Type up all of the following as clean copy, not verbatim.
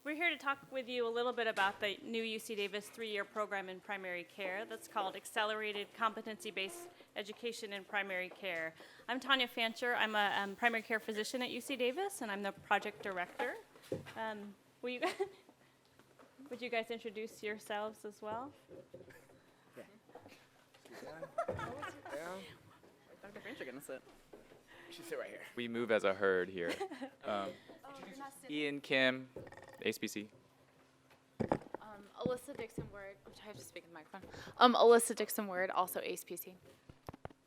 We're here to talk with you a little bit about the new UC Davis 3-year program in primary care that's called Accelerated Competency-Based Education in Primary Care. I'm Tonya Fancher. I'm a primary care physician at UC Davis, and I'm the project director. Will you would you guys introduce yourselves as well? Dr. Fancher gonna sit. She sit right here. We move as a herd here. Ian, Kim, HPC. Alyssa Dixon Word. Oh, do I have to speak in the microphone? Alyssa Dixon Word, also ACPC.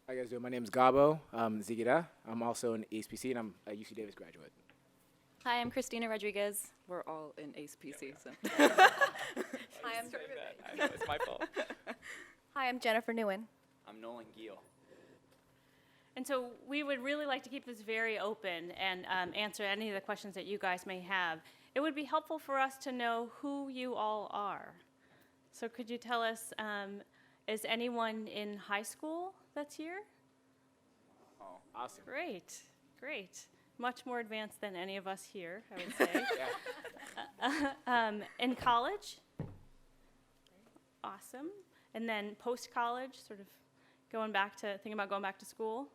How you guys doing? My name is Gabo Zigira. I'm also an ACPC, and I'm a UC Davis graduate. Hi, I'm Christina Rodriguez. We're all in ACPC, so. Hi, I'm I know, it's my fault. Hi, I'm Jennifer Newen. I'm Nolan Giel. And so we would really like to keep this very open and answer any of the questions that you guys may have. It would be helpful for us to know who you all are. So could you tell us, is anyone in high school that's here? Oh, awesome. Great, great. Much more advanced than any of us here, I would say. In college? Awesome. And then post-college, sort of thinking about going back to school?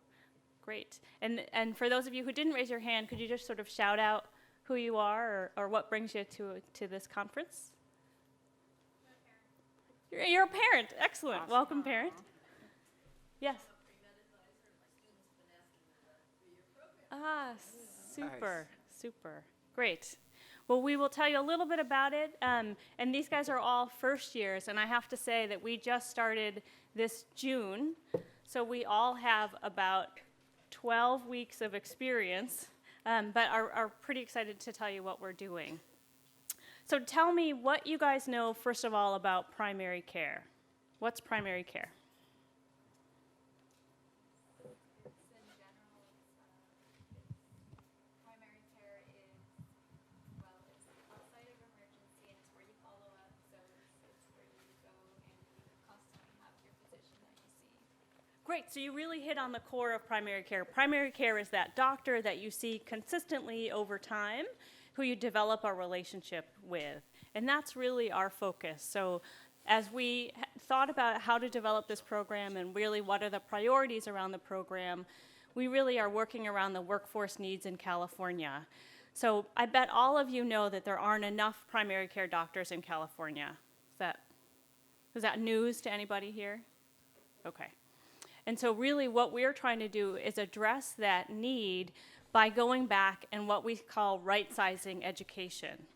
Great. And for those of you who didn't raise your hand, could you just sort of shout out who you are or what brings you to this conference? You're a parent. Excellent. Awesome. Welcome, parent. Yes. Ah, super, super. Great. Well, we will tell you a little bit about it. And these guys are all first years, and I have to say that we just started this June, so we all have about 12 weeks of experience, but are pretty excited to tell you what we're doing. So tell me what you guys know, first of all, about primary care. What's primary care? Great, so you really hit on the core of primary care. Primary care is that doctor that you see consistently over time, who you develop a relationship with. And that's really our focus. So as we thought about how to develop this program and really what are the priorities around the program, we really are working around the workforce needs in California. So I bet all of you know that there aren't enough primary care doctors in California. Is that news to anybody here? Okay. And so really what we're trying to do is address that need by going back and what we call right-sizing education.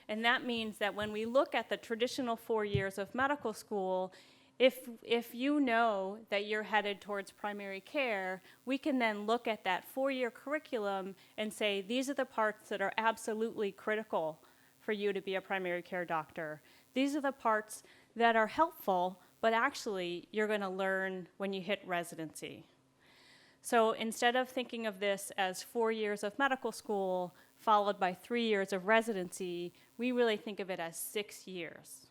And that means that when we look at the traditional 4 years of medical school, if you know that you're headed towards primary care, we can then look at that 4-year curriculum and say, these are the parts that are absolutely critical for you to be a primary care doctor. These are the parts that are helpful, but actually you're going to learn when you hit residency. So instead of thinking of this as 4 years of medical school followed by 3 years of residency, we really think of it as 6 years,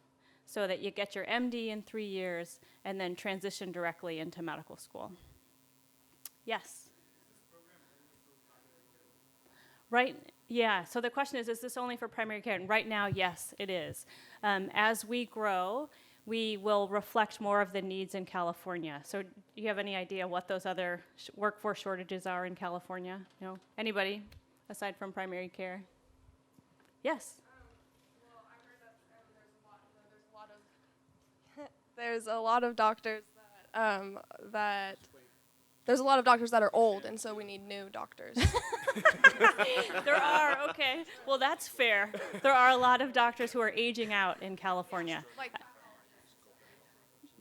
so that you get your MD in 3 years and then transition directly into medical school. Yes? Right, yeah, so the question is this only for primary care? And right now, yes, it is. As we grow, we will reflect more of the needs in California. So do you have any idea what those other workforce shortages are in California? No? Anybody aside from primary care? Yes? Well, I heard that there's a lot of doctors there's a lot of doctors that are old, and so we need new doctors. There are, okay. Well, that's fair. There are a lot of doctors who are aging out in California.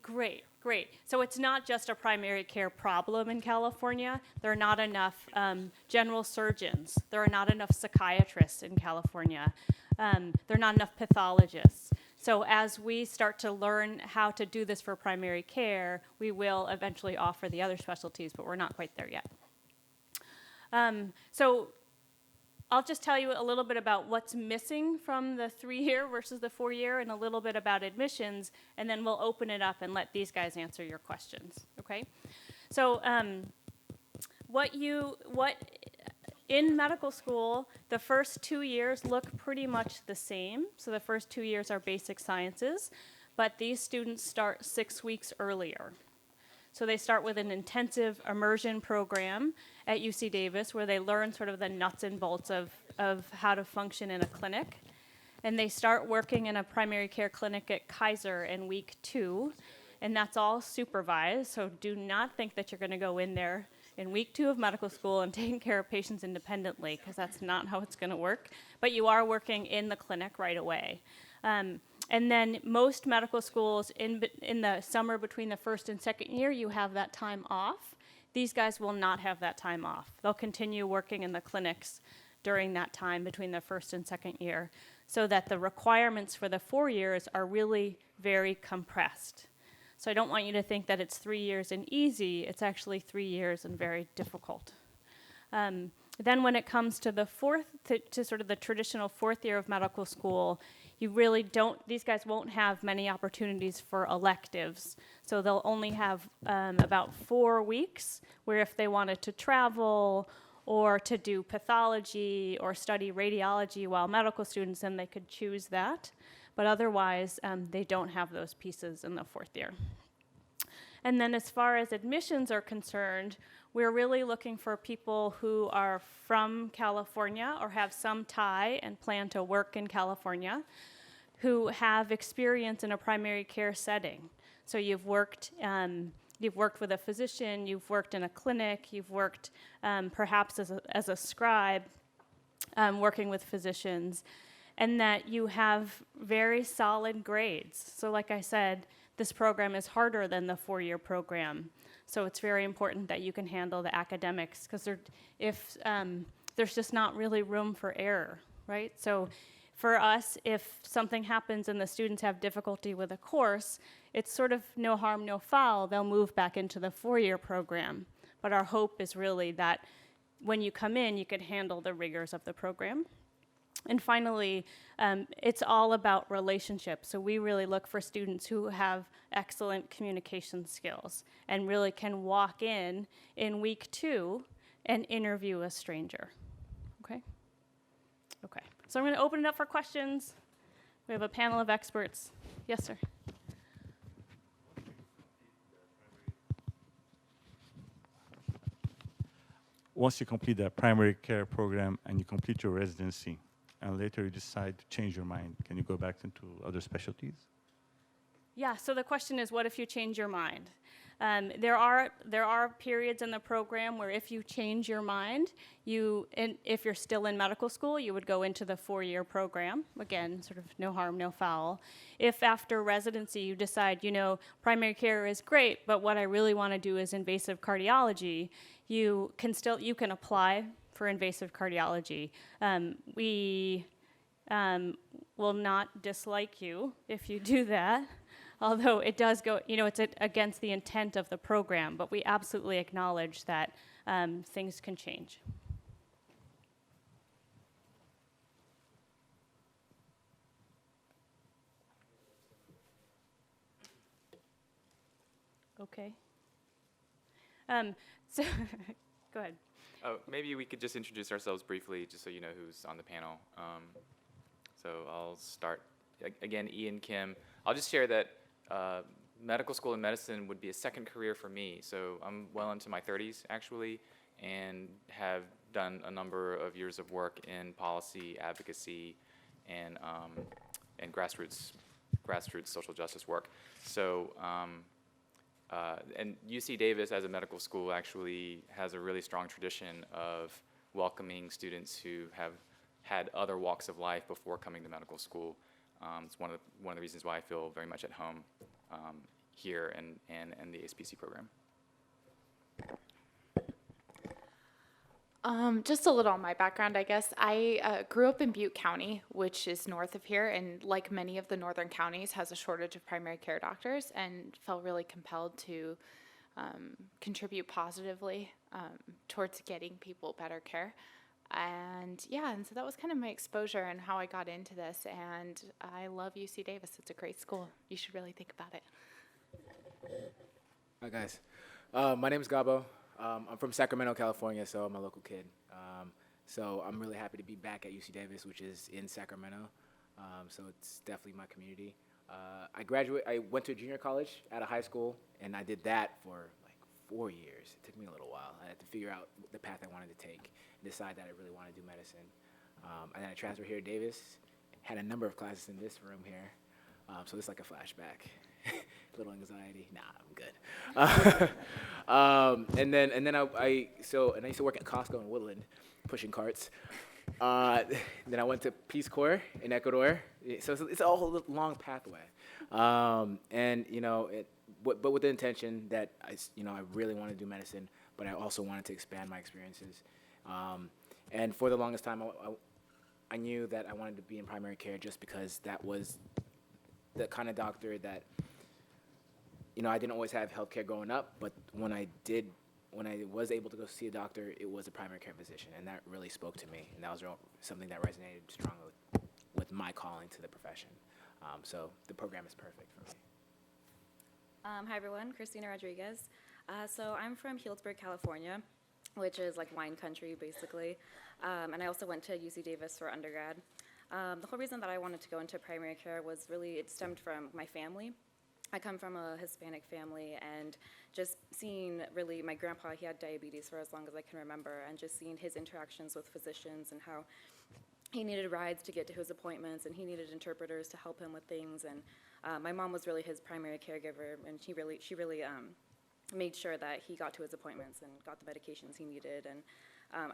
Great, great. So it's not just a primary care problem in California. There are not enough general surgeons. There are not enough psychiatrists in California. There are not enough pathologists. So as we start to learn how to do this for primary care, we will eventually offer the other specialties, but we're not quite there yet. So I'll just tell you a little bit about what's missing from the 3-year versus the 4-year and a little bit about admissions, and then we'll open it up and let these guys answer your questions, okay? So what in medical school, the first 2 years look pretty much the same. So the first 2 years are basic sciences, but these students start 6 weeks earlier. So they start with an intensive immersion program at UC Davis where they learn sort of the nuts and bolts of how to function in a clinic. And they start working in a primary care clinic at Kaiser in week 2, and that's all supervised. So do not think that you're going to go in there in week 2 of medical school and taking care of patients independently, because that's not how it's going to work. But you are working in the clinic right away. And then most medical schools in the summer between the first and second year, you have that time off. These guys will not have that time off. They'll continue working in the clinics during that time between the first and second year, so that the requirements for the 4 years are really very compressed. So I don't want you to think that it's 3 years and easy. It's actually 3 years and very difficult. Then when it comes to the to sort of the traditional 4th year of medical school, you really don't, these guys won't have many opportunities for electives. So they'll only have about 4 weeks where if they wanted to travel or to do pathology or study radiology while medical students, then they could choose that. But otherwise, they don't have those pieces in the 4th year. And then as far as admissions are concerned, we're really looking for people who are from California or have some tie and plan to work in California, who have experience in a primary care setting. So you've worked with a physician, you've worked in a clinic, you've worked perhaps as a scribe, working with physicians, and that you have very solid grades. So like I said, this program is harder than the 4-year program. So it's very important that you can handle the academics, because there's just not really room for error, right? So for us, if something happens and the students have difficulty with a course, it's sort of no harm, no foul. They'll move back into the 4-year program. But our hope is really that when you come in, you can handle the rigors of the program. And finally, it's all about relationships. So we really look for students who have excellent communication skills and really can walk in week 2 and interview a stranger. Okay? Okay. So I'm going to open it up for questions. We have a panel of experts. Yes, sir. Once you complete the primary care program and you complete your residency, and later you decide to change your mind, can you go back into other specialties? Yeah, so the question is, what if you change your mind? There are periods in the program where if you change your mind, if you're still in medical school, you would go into the 4-year program. Again, sort of no harm, no foul. If after residency you decide, primary care is great, but what I really want to do is invasive cardiology, you can apply for invasive cardiology. We will not dislike you if you do that, although it does go, it's against the intent of the program, but we absolutely acknowledge that things can change. Okay. So, go ahead. Oh, maybe we could just introduce ourselves briefly, just so you know who's on the panel. So I'll start. Again, Ian Kim. I'll just share that medical school and medicine would be a second career for me. So I'm well into my 30s, actually, and have done a number of years of work in policy, advocacy, and grassroots social justice work. So. And UC Davis, as a medical school, actually has a really strong tradition of welcoming students who have had other walks of life before coming to medical school. It's one of the reasons why I feel very much at home here and the ASPC program. Just a little on my background, I guess. I grew up in Butte County, which is north of here, and like many of the northern counties, has a shortage of primary care doctors, and felt really compelled to contribute positively towards getting people better care. And so that was kind of my exposure and how I got into this, and I love UC Davis. It's a great school. You should really think about it. Hi, guys. My name is Gabo. I'm from Sacramento, California, so I'm a local kid. So I'm really happy to be back at UC Davis, which is in Sacramento. So it's definitely my community. I went to junior college at a high school, and I did that for like 4 years. It took me a little while. I had to figure out the path I wanted to take and decide that I really wanted to do medicine. And then I transferred here to Davis, had a number of classes in this room here. So it's like a flashback. A little anxiety. Nah, I'm good. And then I used to work at Costco in Woodland, pushing carts. Then I went to Peace Corps in Ecuador. So it's a whole long pathway. And but with the intention that I really want to do medicine, but I also wanted to expand my experiences. And for the longest time, I knew that I wanted to be in primary care just because that was the kind of doctor that, I didn't always have healthcare growing up, but when I was able to go see a doctor, it was a primary care physician, and that really spoke to me, and that was something that resonated strongly with my calling to the profession. So the program is perfect for me. Hi everyone, Christina Rodriguez. So I'm from Healdsburg, California, which is like wine country basically. And I also went to UC Davis for undergrad. The whole reason that I wanted to go into primary care was really, it stemmed from my family. I come from a Hispanic family, and just seeing really my grandpa, he had diabetes for as long as I can remember, and just seeing his interactions with physicians and how he needed rides to get to his appointments, and he needed interpreters to help him with things. And my mom was really his primary caregiver, and she really made sure that he got to his appointments and got the medications he needed. And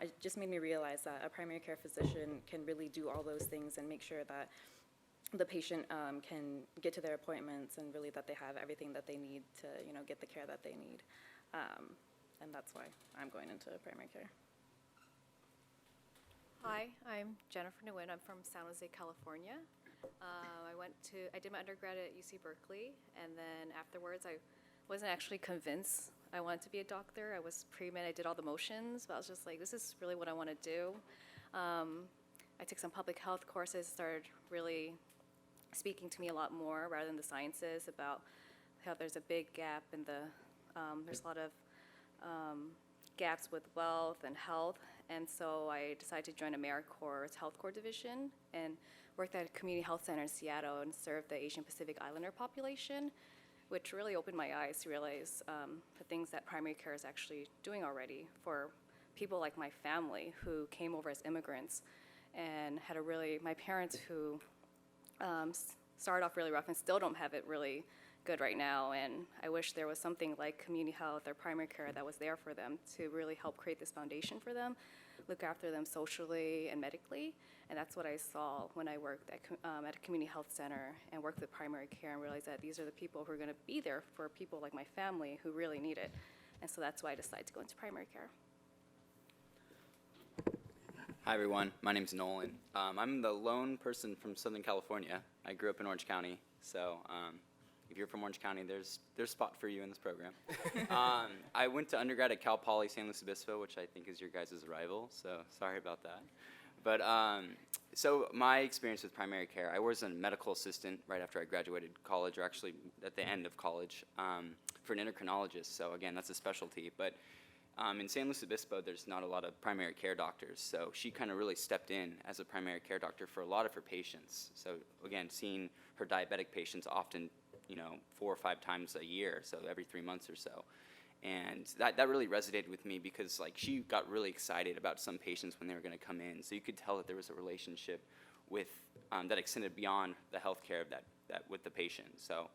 it just made me realize that a primary care physician can really do all those things and make sure that the patient can get to their appointments, and really that they have everything that they need to get the care that they need. And that's why I'm going into primary care. Hi, I'm Jennifer Nguyen. I'm from San Jose, California. I did my undergrad at UC Berkeley, and then afterwards I wasn't actually convinced I wanted to be a doctor. I was pre-med, I did all the motions, but I was just like, this is really what I want to do. I took some public health courses, started really speaking to me a lot more rather than the sciences about how there's a big gap in there's a lot of gaps with wealth and health. And so I decided to join AmeriCorps' Health Corps division and worked at a community health center in Seattle and served the Asian Pacific Islander population, which really opened my eyes to realize the things that primary care is actually doing already for people like my family who came over as immigrants and had my parents who started off really rough and still don't have it really good right now. And I wish there was something like community health or primary care that was there for them to really help create this foundation for them, look after them socially and medically. And that's what I saw when I worked at a community health center and worked with primary care, and realized that these are the people who are going to be there for people like my family who really need it. And so that's why I decided to go into primary care. Hi everyone, my name's Nolan. I'm the lone person from Southern California. I grew up in Orange County, so if you're from Orange County, there's a spot for you in this program. I went to undergrad at Cal Poly San Luis Obispo, which I think is your guys' rival, so sorry about that. But so my experience with primary care, I was a medical assistant right after I graduated college, or actually at the end of college, for an endocrinologist. So again, that's a specialty. But in San Luis Obispo, there's not a lot of primary care doctors, so she kind of really stepped in as a primary care doctor for a lot of her patients. So again, seeing her diabetic patients often, 4 or 5 times a year, so every 3 months or so. And that really resonated with me because she got really excited about some patients when they were going to come in. So you could tell that there was a relationship with that extended beyond the healthcare that with the patient. So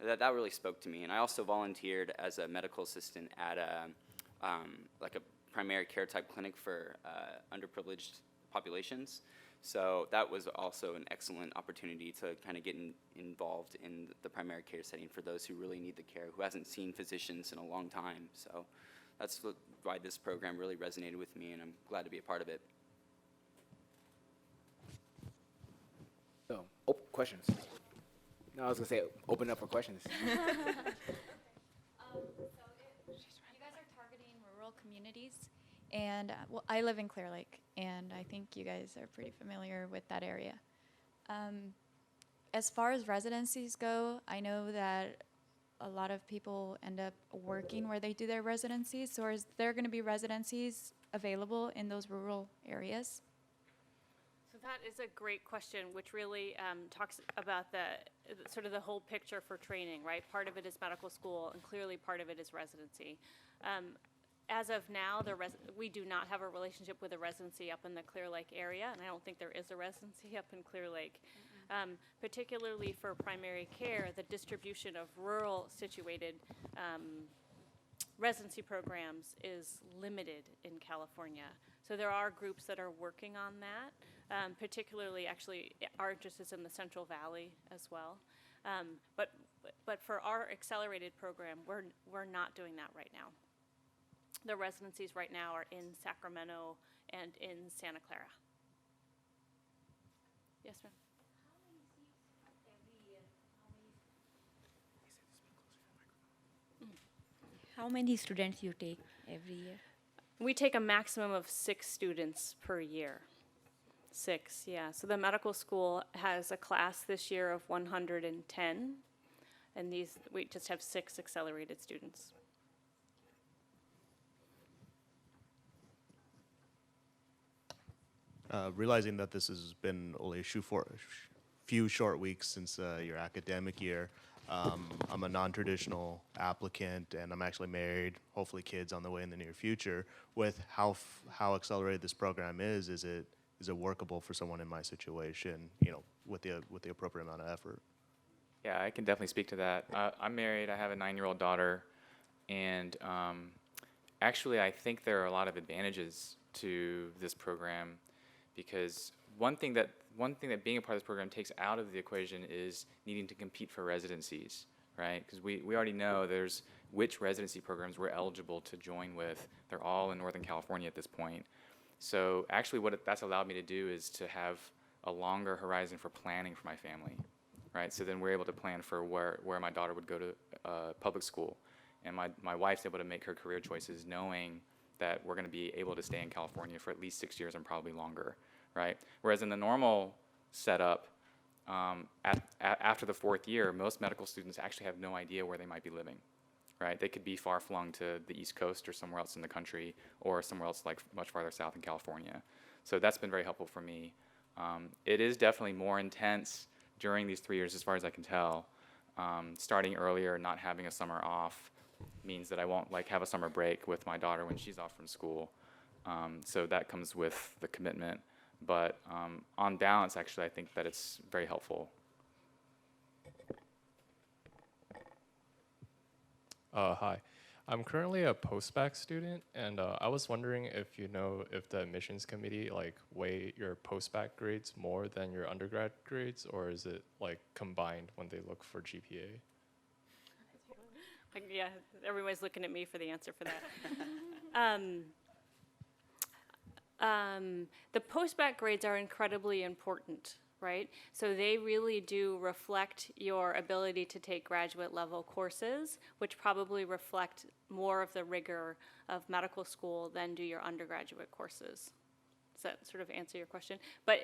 that really spoke to me. And I also volunteered as a medical assistant at a primary care type clinic for underprivileged populations. So that was also an excellent opportunity to kind of get involved in the primary care setting for those who really need the care, who hasn't seen physicians in a long time. So that's why this program really resonated with me, and I'm glad to be a part of it. So, questions? No, I was going to say open up for questions. You guys are targeting rural communities, and I live in Clear Lake, and I think you guys are pretty familiar with that area. As far as residencies go, I know that a lot of people end up working where they do their residencies. So is there going to be residencies available in those rural areas? So that is a great question, which really talks about sort of the whole picture for training, right? Part of it is medical school, and clearly part of it is residency. As of now, we do not have a relationship with a residency up in the Clear Lake area, and I don't think there is a residency up in Clear Lake. Particularly for primary care, the distribution of rural situated residency programs is limited in California. So there are groups that are working on that, particularly actually our interest is in the Central Valley as well. But for our accelerated program, we're not doing that right now. The residencies right now are in Sacramento and in Santa Clara. Yes, ma'am. How many students you take every year? We take a maximum of 6 students per year. 6, yeah. So the medical school has a class this year of 110, and we just have 6 accelerated students. Realizing that this has been only a few short weeks since your academic year, I'm a non-traditional applicant, and I'm actually married, hopefully kids on the way in the near future. With how accelerated this program is it workable for someone in my situation, with the appropriate amount of effort? Yeah, I can definitely speak to that. I'm married. I have a 9-year-old daughter, and actually, I think there are a lot of advantages to this program, because one thing that being a part of this program takes out of the equation is needing to compete for residencies, right? Because we already know there's which residency programs we're eligible to join with. They're all in Northern California at this point. So actually what that's allowed me to do is to have a longer horizon for planning for my family, right? So then we're able to plan for where my daughter would go to public school. And my wife's able to make her career choices knowing that we're going to be able to stay in California for at least 6 years and probably longer, right? Whereas in the normal setup, after the 4th year, most medical students actually have no idea where they might be living, right? They could be far flung to the East Coast or somewhere else in the country, or somewhere else like much farther south in California. So that's been very helpful for me. It is definitely more intense during these 3 years, as far as I can tell. Starting earlier, not having a summer off, means that I won't have a summer break with my daughter when she's off from school. So that comes with the commitment. But on balance, actually, I think that it's very helpful. Hi. I'm currently a post-bac student, and I was wondering if you know if the admissions committee weigh your post-bac grades more than your undergrad grades, or is it combined when they look for GPA? Yeah, everybody's looking at me for the answer for that. The post-bac grades are incredibly important, right? So they really do reflect your ability to take graduate level courses, which probably reflect more of the rigor of medical school than do your undergraduate courses. Does that sort of answer your question? But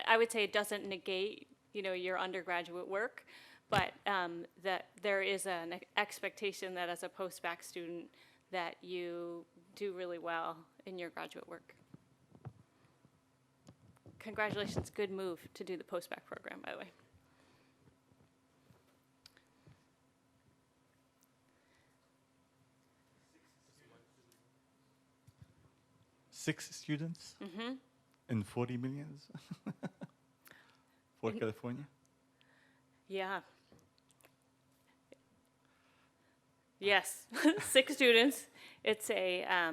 I would say it doesn't negate, your undergraduate work, but that there is an expectation that as a post-bac student that you do really well in your graduate work. Congratulations, good move to do the post-bac program, by the way. Six students in 40 millions for California? Yeah. Yes, 6 students. It's I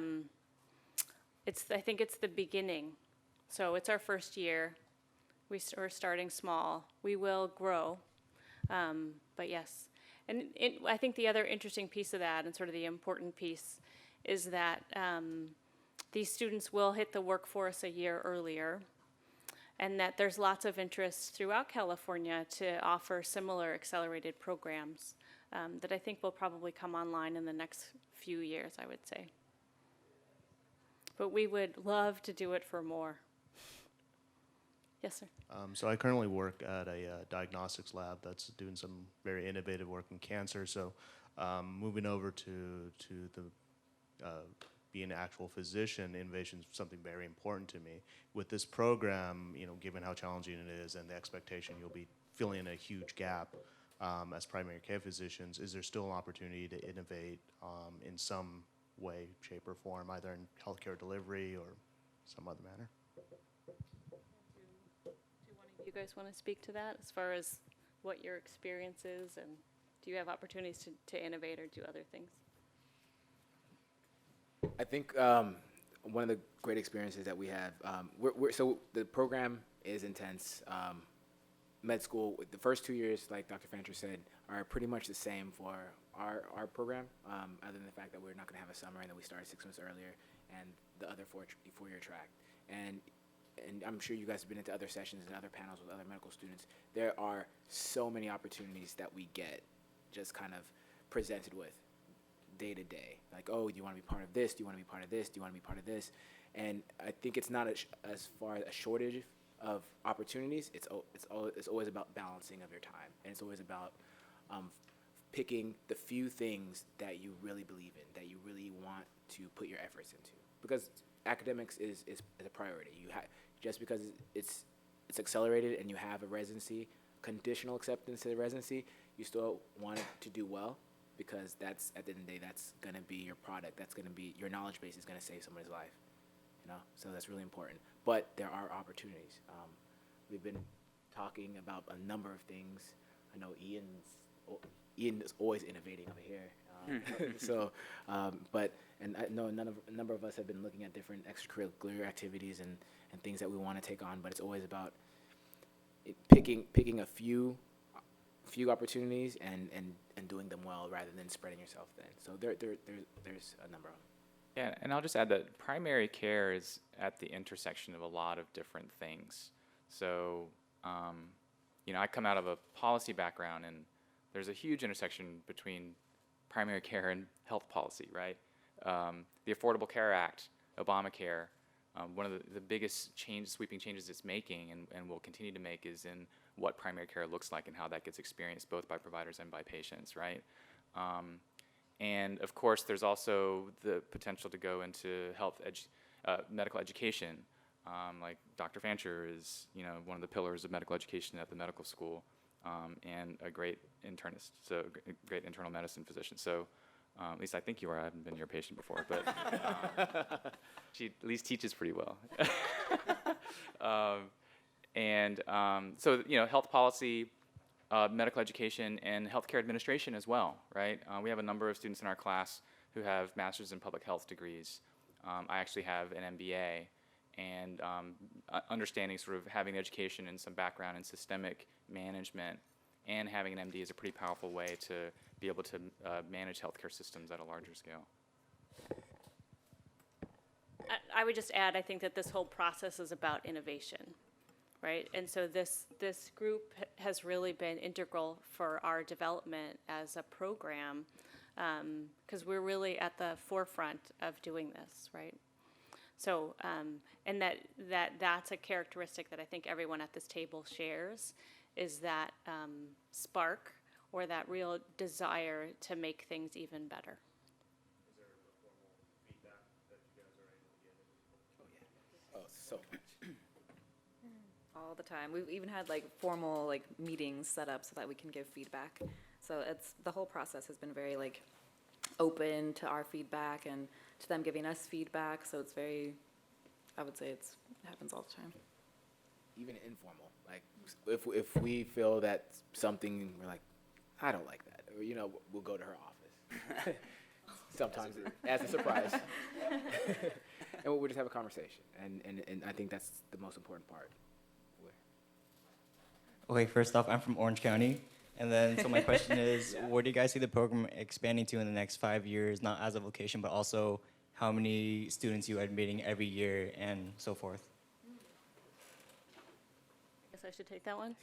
think it's the beginning. So it's our first year. We're starting small. We will grow, but yes. And I think the other interesting piece of that, and sort of the important piece, is that these students will hit the workforce a year earlier, and that there's lots of interest throughout California to offer similar accelerated programs that I think will probably come online in the next few years, I would say. But we would love to do it for more. Yes, sir. So I currently work at a diagnostics lab that's doing some very innovative work in cancer. So moving over to the being an actual physician, innovation is something very important to me. With this program, given how challenging it is and the expectation you'll be filling in a huge gap as primary care physicians, is there still an opportunity to innovate in some way, shape, or form, either in healthcare delivery or some other manner? Do one of you guys want to speak to that as far as what your experience is, and do you have opportunities to innovate or do other things? I think one of the great experiences that we have, so the program is intense. Med school, the first 2 years, like Dr. Fancher said, are pretty much the same for our program, other than the fact that we're not going to have a summer and then we started 6 months earlier, and the other four-year track. And I'm sure you guys have been into other sessions and other panels with other medical students. There are so many opportunities that we get just kind of presented with day to day. Like, oh, do you want to be part of this? Do you want to be part of this? Do you want to be part of this? And I think it's not as far as a shortage of opportunities. It's always about balancing of your time, and it's always about picking the few things that you really believe in, that you really want to put your efforts into. Because academics is a priority. Just because it's accelerated and you have a residency, conditional acceptance to the residency, you still want it to do well, because that's, at the end of the day, that's going to be your product. That's going to be your knowledge base is going to save somebody's life. So that's really important. But there are opportunities. We've been talking about a number of things. I know Ian is always innovating over here. And I know a number of us have been looking at different extracurricular activities and things that we want to take on. But it's always about picking a few opportunities and doing them well rather than spreading yourself thin. So there's a number of them. Yeah, and I'll just add that primary care is at the intersection of a lot of different things. So, I come out of a policy background, and there's a huge intersection between primary care and health policy, right? The Affordable Care Act, Obamacare, one of the biggest sweeping changes it's making and will continue to make is in what primary care looks like and how that gets experienced both by providers and by patients, right? And of course, there's also the potential to go into medical education. Like Dr. Fancher is, one of the pillars of medical education at the medical school, and a great internist, so a great internal medicine physician. So at least I think you are. I haven't been your patient before, but she at least teaches pretty well. So health policy, medical education, and healthcare administration as well, right? We have a number of students in our class who have master's in public health degrees. I actually have an MBA, and understanding sort of having education and some background in systemic management and having an MD is a pretty powerful way to be able to manage healthcare systems at a larger scale. I would just add, I think that this whole process is about innovation. Right, and so this group has really been integral for our development as a program, because we're really at the forefront of doing this, right? So, and that's a characteristic that I think everyone at this table shares, is that spark or that real desire to make things even better. Is there a formal feedback that you guys are able to get? Oh yeah. Oh, so much. All the time. We've even had formal meetings set up so that we can give feedback. So the whole process has been very open to our feedback and to them giving us feedback. So it's very, I would say it happens all the time. Even informal, if we feel that something, we're like, I don't like that, or we'll go to her office. Sometimes as a surprise, and we'll just have a conversation, and I think that's the most important part. Okay, first off, I'm from Orange County. And then, so my question is, where do you guys see the program expanding to in the next 5 years, not as a vocation, but also how many students you are admitting every year and so forth? I guess I should take that one.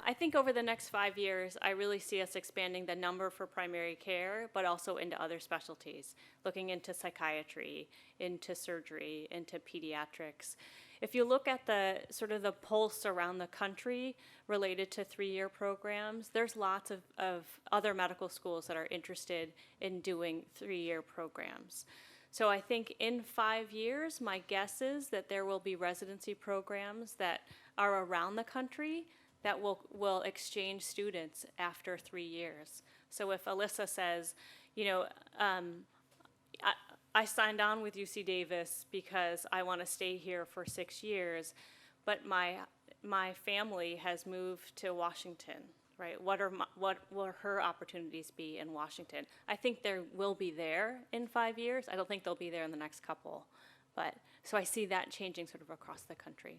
I think over the next 5 years, I really see us expanding the number for primary care, but also into other specialties, looking into psychiatry, into surgery, into pediatrics. If you look at the sort of the pulse around the country related to 3-year programs, there's lots of other medical schools that are interested in doing 3-year programs. So I think in 5 years, my guess is that there will be residency programs that are around the country that will exchange students after 3 years. So if Alyssa says, you know, I signed on with UC Davis because I want to stay here for 6 years, but my family has moved to Washington, right? What will her opportunities be in Washington? I think there will be there in 5 years. I don't think they'll be there in the next couple, but so I see that changing sort of across the country.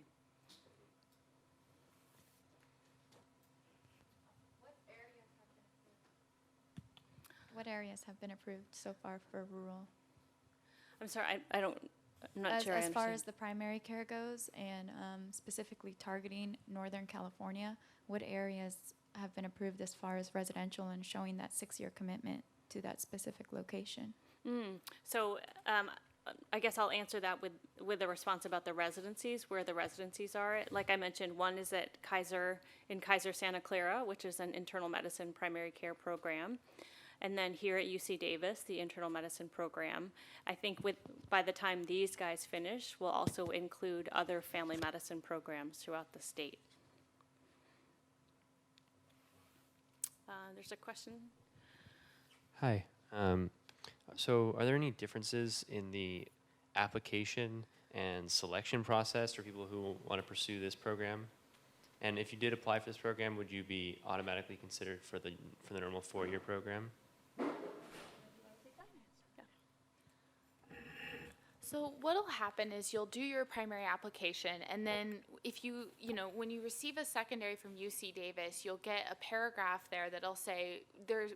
What areas have been approved so far for rural? I'm sorry, I'm not sure I As far understand. as the primary care goes, and specifically targeting Northern California, what areas have been approved as far as residential and showing that 6-year commitment to that specific location? So I guess I'll answer that with a response about the residencies, where the residencies are. Like I mentioned, one is at Kaiser Santa Clara, which is an internal medicine primary care program. And then here at UC Davis, the internal medicine program. I think by the time these guys finish, we'll also include other family medicine programs throughout the state. There's a question. Hi. So are there any differences in the application and selection process for people who want to pursue this program? And if you did apply for this program, would you be automatically considered for the normal 4-year program? So what'll happen is you'll do your primary application, and then if you when you receive a secondary from UC Davis, you'll get a paragraph there that'll say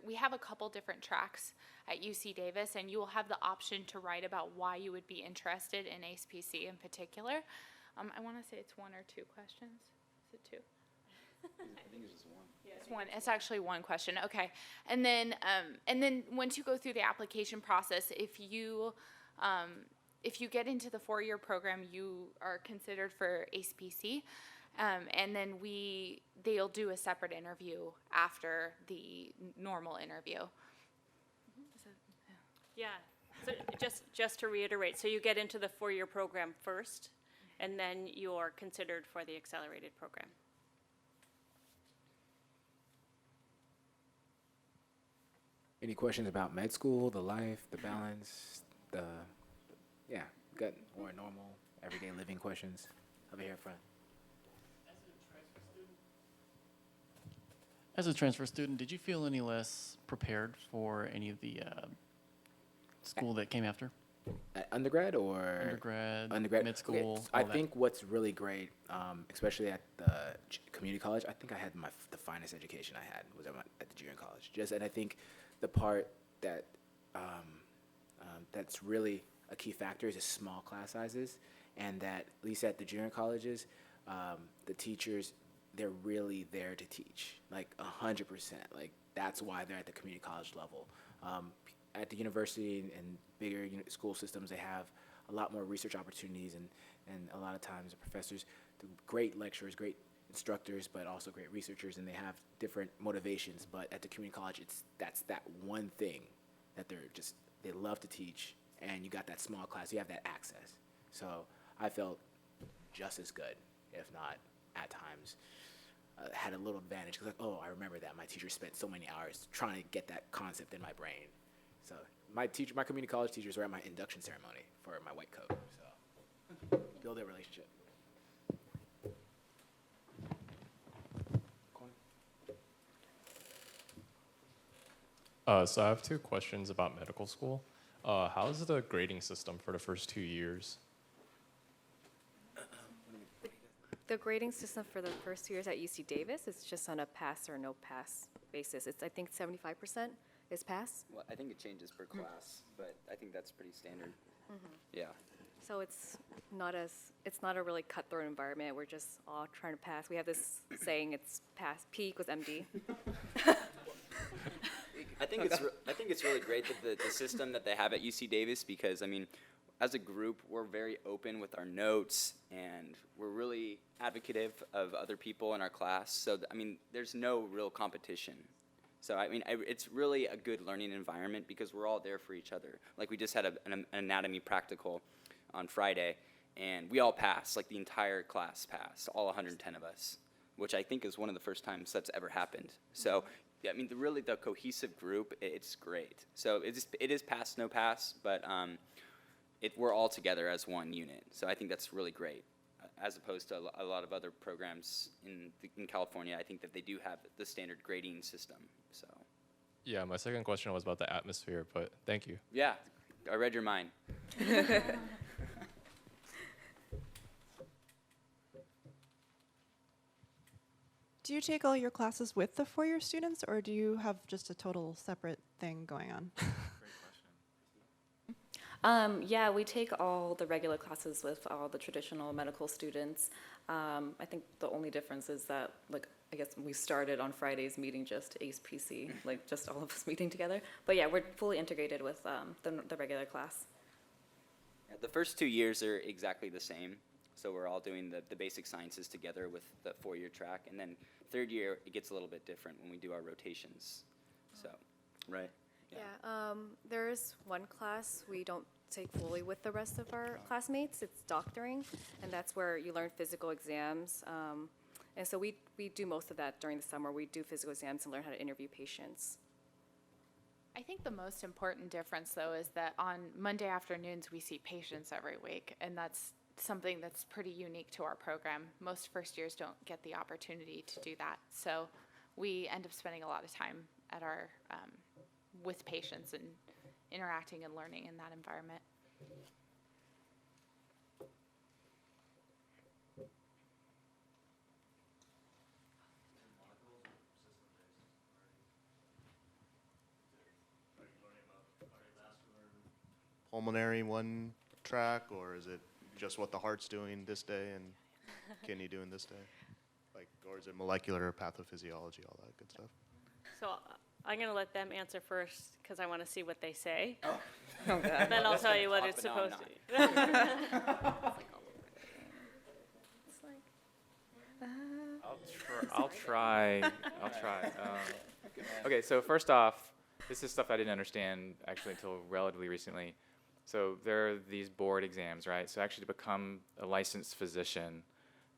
we have a couple different tracks at UC Davis, and you will have the option to write about why you would be interested in ACE-PC in particular. I want to say it's 1 or 2 questions. Is it 2? I think it's just one. It's one. It's actually one question. Okay, and then once you go through the application process, if you get into the 4-year program, you are considered for ACE-PC, and then they'll do a separate interview after the normal interview. Yeah. So just to reiterate, so you get into the 4-year program first, and then you're considered for the accelerated program. Any questions about med school, the life, the balance, got more normal, everyday living questions over here in front? As a transfer student, did you feel any less prepared for any of the school that came after? At undergrad or? Undergrad, mid school. Okay. I think what's really great, especially at the community college, I think I had the finest education I had was at the junior college. And I think the part that that's really a key factor is small class sizes, and that at least at the junior colleges, the teachers, they're really there to teach, like 100%. Like that's why they're at the community college level. At the university and bigger school systems, they have a lot more research opportunities, and a lot of times the professors, great lecturers, great instructors, but also great researchers, and they have different motivations. But at the community college, that's that one thing that they love to teach, and you got that small class, you have that access. So I felt just as good, if not at times had a little advantage, because I remember that my teacher spent so many hours trying to get that concept in my brain. So my community college teachers were at my induction ceremony for my white coat. So build a relationship. So I have 2 questions about medical school. How's the grading system for the first 2 years? The grading system for the first 2 years at UC Davis is just on a pass or no pass basis. It's, I think, 75% is pass. Well, I think it changes per class, but I think that's pretty standard. Yeah. So it's not a really cutthroat environment. We're just all trying to pass. We have this saying, it's pass, P equals MD. I think it's really great that the system that they have at UC Davis, because I mean, as a group, we're very open with our notes, and we're really advocative of other people in our class. So I mean, there's no real competition. So I mean, it's really a good learning environment because we're all there for each other. Like we just had an anatomy practical on Friday, and we all passed, like the entire class passed, all 110 of us, which I think is one of the first times that's ever happened. So, yeah, I mean, really the cohesive group, it's great. So it is pass, no pass, but we're all together as one unit. So I think that's really great, as opposed to a lot of other programs in California. I think that they do have the standard grading system. So. Yeah, my second question was about the atmosphere, but thank you. Yeah, I read your mind. Do you take all your classes with the four-year students, or do you have just a total separate thing going on? Yeah, we take all the regular classes with all the traditional medical students. I think the only difference is that, like, I guess we started on Fridays meeting just ACE-PC, like just all of us meeting together. But yeah, we're fully integrated with the regular class. Yeah, the first 2 years are exactly the same. So we're all doing the basic sciences together with the four-year track. And then third year, it gets a little bit different when we do our rotations. So, right? Yeah, there's one class we don't take fully with the rest of our classmates. It's doctoring, and that's where you learn physical exams. And so we do most of that during the summer. We do physical exams and learn how to interview patients. I think the most important difference, though, is that on Monday afternoons we see patients every week, and that's something that's pretty unique to our program. Most first years don't get the opportunity to do that, so we end up spending a lot of time at our with patients and interacting and learning in that environment. Pulmonary one track, or is it just what the heart's doing this day and kidney doing this day? Like, or is it molecular pathophysiology, all that good stuff? So I'm going to let them answer first because I want to see what they say. Oh. Then I'll tell you what it's supposed to be. I'll try. Okay, so first off, this is stuff I didn't understand actually until relatively recently. So there are these board exams, right? So actually to become a licensed physician,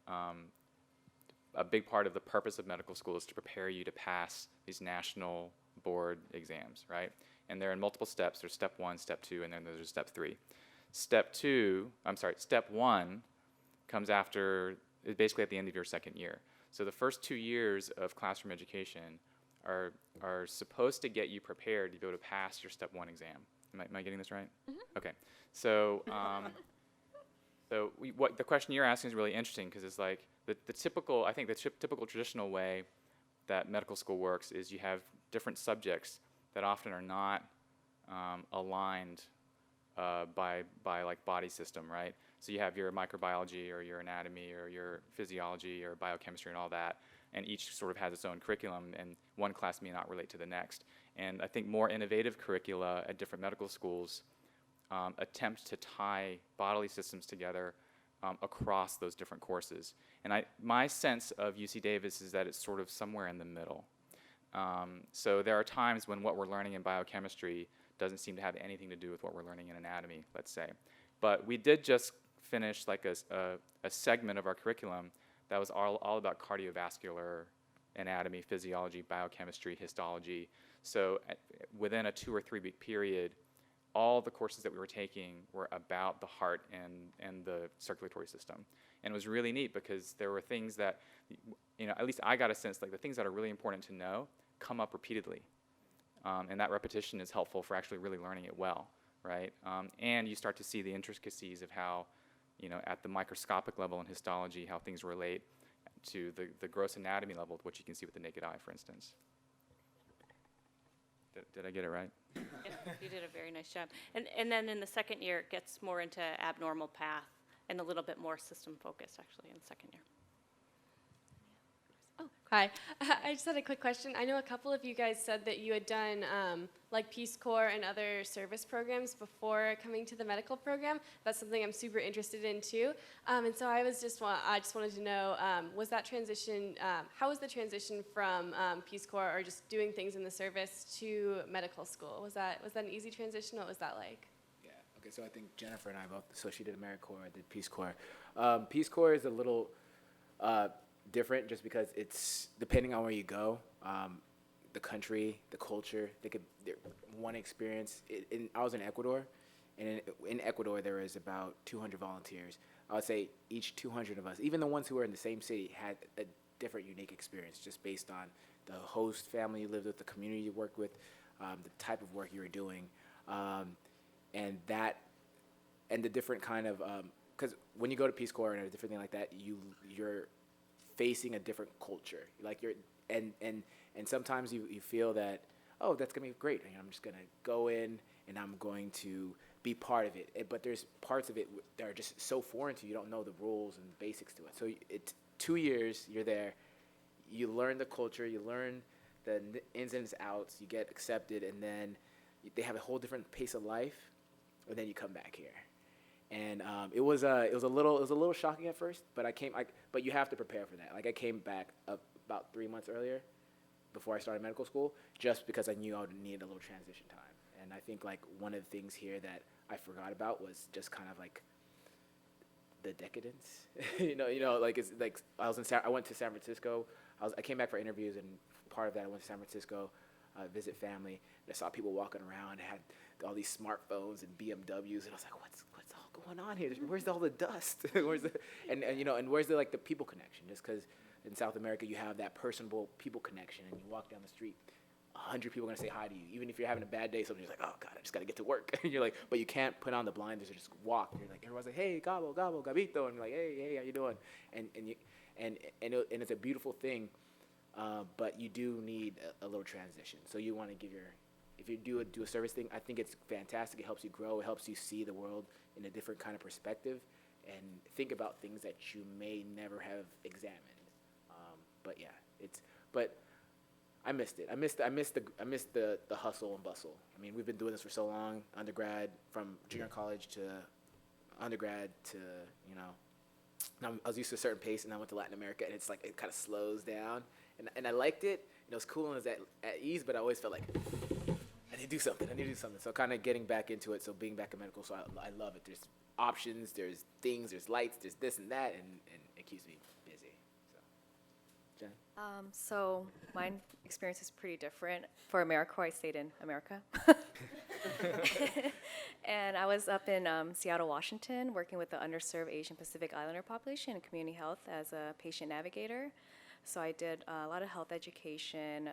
a big part of the purpose of medical school is to prepare you to pass these national board exams, right? And they're in multiple steps. There's step 1, step 2, and then there's step 3. Step 1 comes after, basically at the end of your second year. So the first 2 years of classroom education are supposed to get you prepared to be able to pass your step 1 exam. Am I getting this right? Mm-hmm. Okay. So, what the question you're asking is really interesting because it's like the typical, I think the typical traditional way that medical school works is you have different subjects that often are not aligned by like body system, right? So you have your microbiology or your anatomy or your physiology or biochemistry and all that, and each sort of has its own curriculum, and one class may not relate to the next. And I think more innovative curricula at different medical schools attempt to tie bodily systems together across those different courses. And my sense of UC Davis is that it's sort of somewhere in the middle. So there are times when what we're learning in biochemistry doesn't seem to have anything to do with what we're learning in anatomy, let's say. But we did just finish like a segment of our curriculum that was all about cardiovascular anatomy, physiology, biochemistry, histology. So within a 2 or 3 week period, all the courses that we were taking were about the heart and the circulatory system. And it was really neat because there were things that, at least I got a sense like the things that are really important to know come up repeatedly. And that repetition is helpful for actually really learning it well, right? And you start to see the intricacies of how, at the microscopic level in histology, how things relate to the gross anatomy level, which you can see with the naked eye, for instance. Did I get it right? Yeah, you did a very nice job. And then in the second year, it gets more into abnormal path and a little bit more system focused, actually, in the second year. Hi. I just had a quick question. I know a couple of you guys said that you had done like Peace Corps and other service programs before coming to the medical program. That's something I'm super interested in too. And so I just wanted to know, was that transition, how was the transition from Peace Corps or just doing things in the service to medical school? Was that an easy transition? What was that like? Yeah. Okay. So I think Jennifer and I both. So she did AmeriCorps. I did Peace Corps. Peace Corps is a little different, just because it's depending on where you go, the country, the culture. One experience. I was in Ecuador, and in Ecuador there was about 200 volunteers. I would say each 200 of us, even the ones who were in the same city, had a different, unique experience, just based on the host family you lived with, the community you worked with, the type of work you were doing, and the different kind of, because when you go to Peace Corps and a different thing like that, you're facing a different culture. Like and sometimes you feel that, oh, that's gonna be great. I'm just gonna go in and I'm going to be part of it. But there's parts of it that are just so foreign to you. You don't know the rules and basics to it. So it's 2 years you're there. You learn the culture. You learn the ins and outs. You get accepted, and then they have a whole different pace of life. And then you come back here. And it was a little shocking at first, but but you have to prepare for that. Like, I came back about 3 months earlier, before I started medical school, just because I knew I would need a little transition time. And I think like one of the things here that I forgot about was just kind of like the decadence. Like it's like I went to San Francisco. I came back for interviews, and part of that I went to San Francisco, visit family. And I saw people walking around, had all these smartphones and BMWs, and I was like, what's all going on here? Where's all the dust? and where's the like the people connection? Just because in South America you have that personable people connection, and you walk down the street, 100 people are gonna say hi to you, even if you're having a bad day. Somebody's like, oh God, I just gotta get to work, and you're like, but you can't put on the blinders or just walk. And you're like, everyone's like, hey, gabo, gabo, gabito, and you're like, hey, how you doing? And it's a beautiful thing, but you do need a little transition. So you want to if you do a service thing, I think it's fantastic. It helps you grow. It helps you see the world in a different kind of perspective, and think about things that you may never have examined. But yeah, but I missed it. I missed the hustle and bustle. I mean, we've been doing this for so long, undergrad, from junior college to undergrad to, I was used to a certain pace, and I went to Latin America, and it's like it kind of slows down, and I liked it. It was cool and it was at ease, but I always felt like I need to do something. So kind of getting back into it. So being back in medical, so I love it. There's options, there's things, there's lights, there's this and that, and it keeps me busy. So, Jen? So my experience is pretty different. For AmeriCorps, I stayed in America. And I was up in Seattle, Washington, working with the underserved Asian Pacific Islander population in community health as a patient navigator. So I did a lot of health education,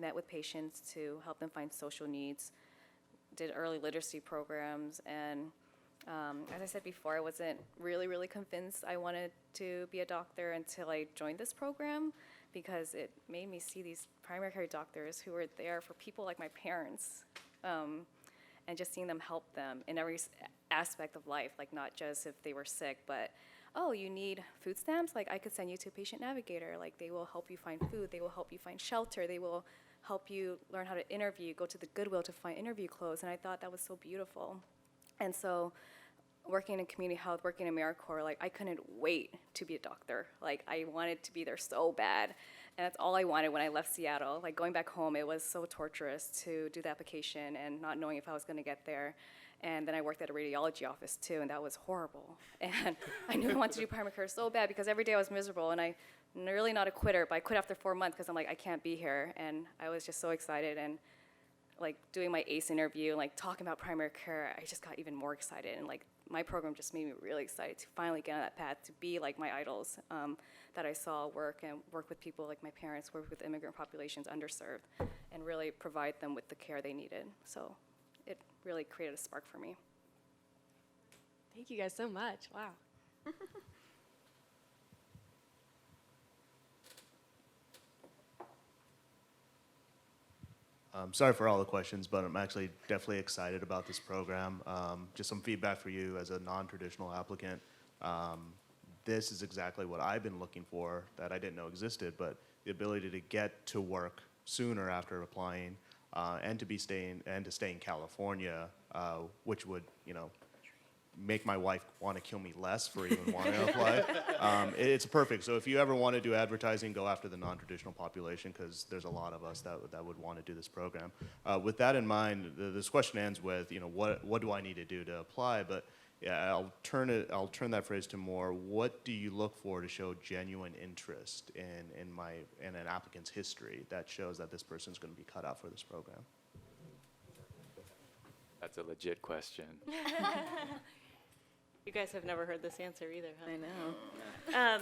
met with patients to help them find social needs, did early literacy programs, and as I said before, I wasn't really convinced I wanted to be a doctor until I joined this program, because it made me see these primary care doctors who were there for people like my parents, and just seeing them help them in every aspect of life, like not just if they were sick, but oh, you need food stamps? Like, I could send you to a patient navigator. Like, they will help you find food. They will help you find shelter. They will help you learn how to interview, go to the Goodwill to find interview clothes. And I thought that was so beautiful. And so working in community health, working in AmeriCorps, like, I couldn't wait to be a doctor. Like, I wanted to be there so bad. And that's all I wanted when I left Seattle. Like, going back home, it was so torturous to do the application and not knowing if I was going to get there. And then I worked at a radiology office too, and that was horrible. And I knew I wanted to do primary care so bad, because every day I was miserable, and I'm really not a quitter, but I quit after 4 months because I'm like, I can't be here. And I was just so excited, and like doing my ACE interview and like talking about primary care, I just got even more excited. And like my program just made me really excited to finally get on that path, to be like my idols that I saw work with people like my parents, work with immigrant populations, underserved, and really provide them with the care they needed. So it really created a spark for me. Thank you guys so much. Wow. Sorry for all the questions, but I'm actually definitely excited about this program. Just some feedback for you as a non-traditional applicant. This is exactly what I've been looking for that I didn't know existed, but the ability to get to work sooner after applying, and to stay in California, which would, make my wife want to kill me less for even wanting to apply. It's perfect. So if you ever want to do advertising, go after the non-traditional population, because there's a lot of us that would want to do this program. With that in mind, this question ends with, what do I need to do to apply? But yeah, I'll turn that phrase to more, what do you look for to show genuine interest in an applicant's history that shows that this person's going to be cut out for this program? That's a legit question. You guys have never heard this answer either, huh? I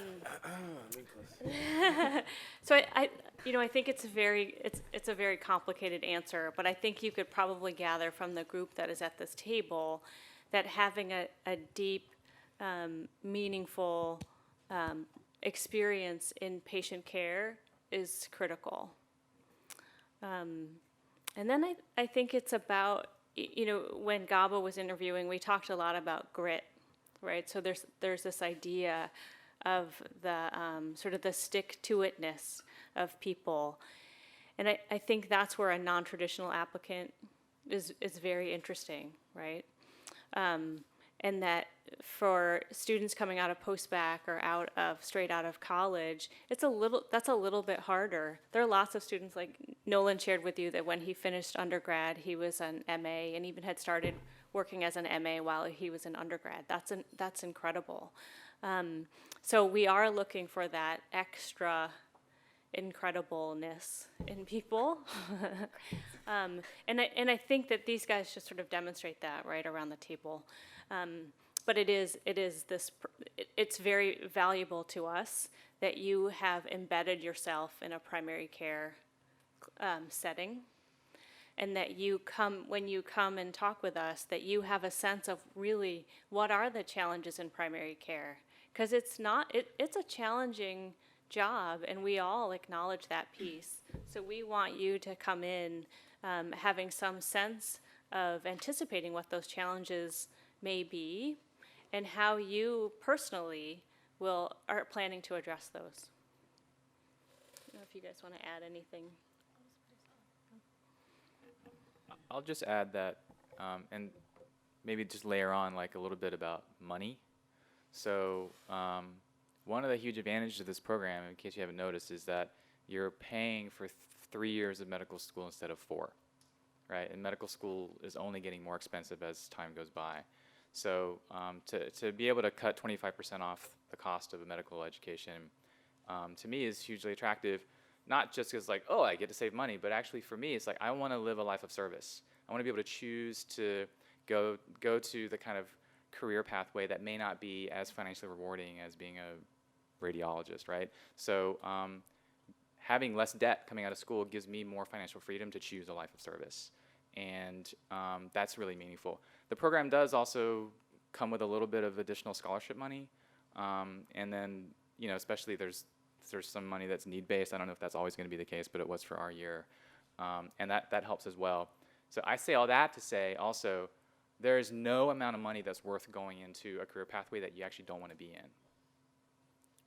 know. So I think it's a very complicated answer, but I think you could probably gather from the group that is at this table that having a deep, meaningful experience in patient care is critical. And then I think it's about, when Gabo was interviewing, we talked a lot about grit, right? So there's this idea of the sort of the stick-to-itness of people. And I think that's where a non-traditional applicant is very interesting, right? And that for students coming out of post-bac or straight out of college, that's a little bit harder. There are lots of students, like Nolan shared with you, that when he finished undergrad, he was an MA and even had started working as an MA while he was in undergrad. That's incredible. So we are looking for that extra incredibleness in people. And I think that these guys just sort of demonstrate that right around the table. But it's very valuable to us that you have embedded yourself in a primary care setting, and that when you come and talk with us, that you have a sense of really what are the challenges in primary care, because it's a challenging job, and we all acknowledge that piece. So we want you to come in having some sense of anticipating what those challenges may be and how you personally are planning to address those. I don't know if you guys want to add anything. I'll just add that, and maybe just layer on like a little bit about money. So one of the huge advantages of this program, in case you haven't noticed, is that you're paying for 3 years of medical school instead of 4, right? And medical school is only getting more expensive as time goes by. So to be able to cut 25% off the cost of a medical education, to me is hugely attractive, not just because like, oh, I get to save money, but actually for me, it's like I want to live a life of service. I want to be able to choose to go to the kind of career pathway that may not be as financially rewarding as being a radiologist, right? So having less debt coming out of school gives me more financial freedom to choose a life of service. And that's really meaningful. The program does also come with a little bit of additional scholarship money. And then, especially there's some money that's need-based. I don't know if that's always going to be the case, but it was for our year. And that helps as well. So I say all that to say also, there is no amount of money that's worth going into a career pathway that you actually don't want to be in,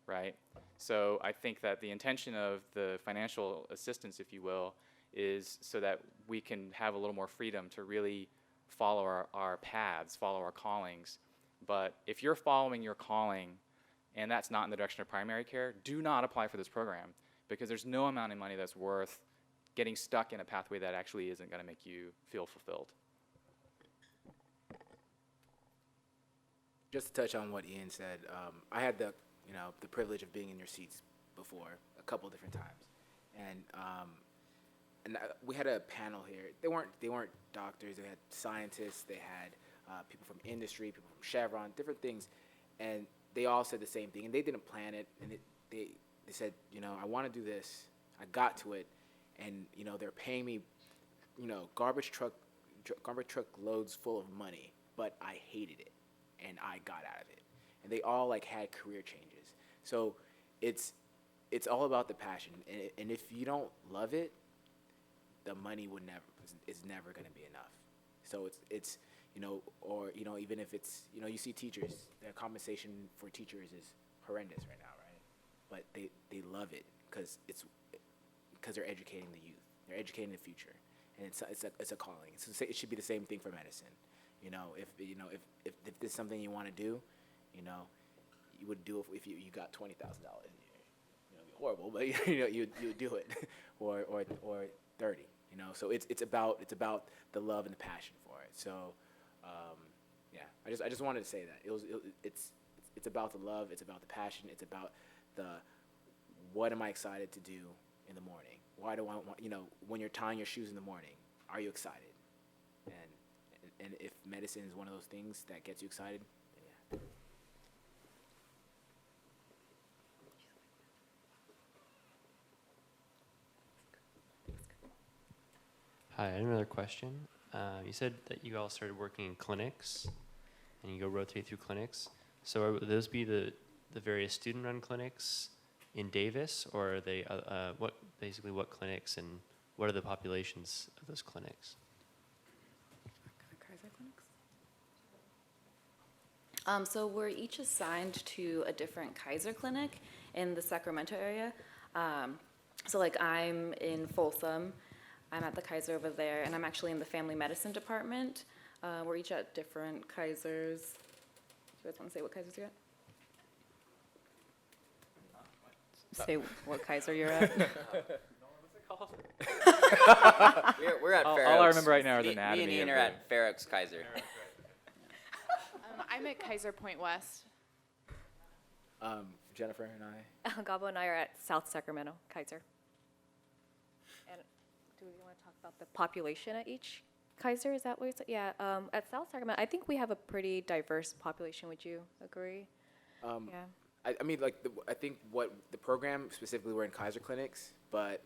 right? So I think that the intention of the financial assistance, if you will, is so that we can have a little more freedom to really follow our paths, follow our callings. But if you're following your calling and that's not in the direction of primary care, do not apply for this program, because there's no amount of money that's worth getting stuck in a pathway that actually isn't going to make you feel fulfilled. Just to touch on what Ian said, I had the privilege of being in your seats before a couple different times, and we had a panel here. They weren't doctors. They had scientists. They had people from industry, people from Chevron, different things, and they all said the same thing. And they didn't plan it. And they said, I want to do this. I got to it, and they're paying me, garbage truck loads full of money, but I hated it, and I got out of it. And they all had career changes. So it's all about the passion. And if you don't love it, the money is never going to be enough. So it's even if it's, you see teachers, their compensation for teachers is horrendous right now, right? But they love it because they're educating the youth. They're educating the future, and it's a calling. It should be the same thing for medicine. If this is something you want to do, you would do it if you got $20,000 a year. It'd be horrible, but you would do it, or 30. So it's about the love and the passion for it. So yeah, I just wanted to say that it's about the love, it's about the passion, it's about what am I excited to do in the morning? Why do I want, when you're tying your shoes in the morning, are you excited? And if medicine is one of those things that gets you excited, then yeah. Hi, I have another question. You said that you all started working in clinics, and you go rotate through clinics. So would those be the various student-run clinics in Davis, or are they what clinics, and what are the populations of those clinics? So we're each assigned to a different Kaiser clinic in the Sacramento area. So like I'm in Folsom, I'm at the Kaiser over there, and I'm actually in the family medicine department. We're each at different Kaisers. Do you guys want to say what Kaisers you're at? Say what Kaiser you're at. We're at Fair Oaks. All I remember right now are the Me anatomy and Ian of are the- at Fair Oaks Kaiser. I'm at Kaiser Point West. Jennifer and I. Gabo and I are at South Sacramento, Kaiser. And do we want to talk about the population at each Kaiser? Is that what you said? Yeah, at South Sacramento, I think we have a pretty diverse population. Would you agree? Yeah. I mean, I think what the program specifically, we're in Kaiser clinics, but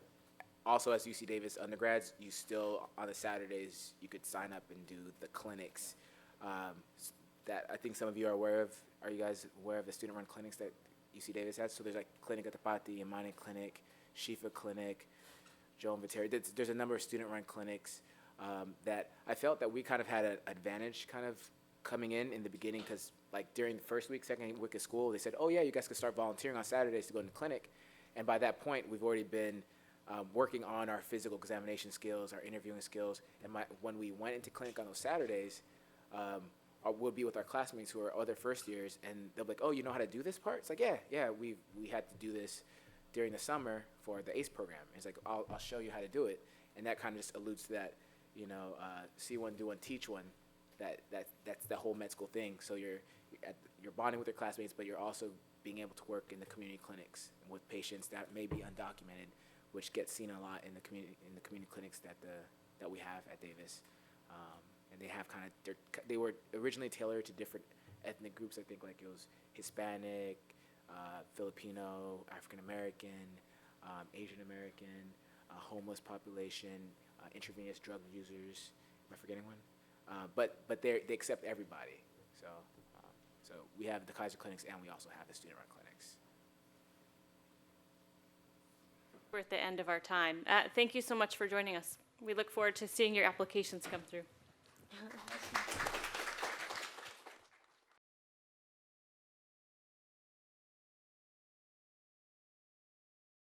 also as UC Davis undergrads, you still on the Saturdays you could sign up and do the clinics that I think some of you are aware of. Are you guys aware of the student-run clinics that UC Davis has? So there's like Clinic at the Pati, Imani Clinic, Shifa Clinic, Joan Viteri. There's a number of student-run clinics that I felt that we kind of had an advantage kind of coming in the beginning, because like during the first week, second week of school, they said, oh yeah, you guys could start volunteering on Saturdays to go to the clinic. And by that point, we've already been working on our physical examination skills, our interviewing skills. And when we went into clinic on those Saturdays, we'll be with our classmates who are other first years, and they'll be like, oh, you know how to do this part? It's like, yeah, we had to do this during the summer for the ACE program. It's like, I'll show you how to do it. And that kind of just alludes to that, see one, do one, teach one. That's the whole med school thing. So you're bonding with your classmates, but you're also being able to work in the community clinics with patients that may be undocumented, which gets seen a lot in the community clinics that we have at Davis. And they have they were originally tailored to different ethnic groups. I think like it was Hispanic, Filipino, African American, Asian American, homeless population, intravenous drug users. Am I forgetting one? But they accept everybody. So we have the Kaiser clinics, and we also have the student-run clinics. We're at the end of our time. Thank you so much for joining us. We look forward to seeing your applications come through.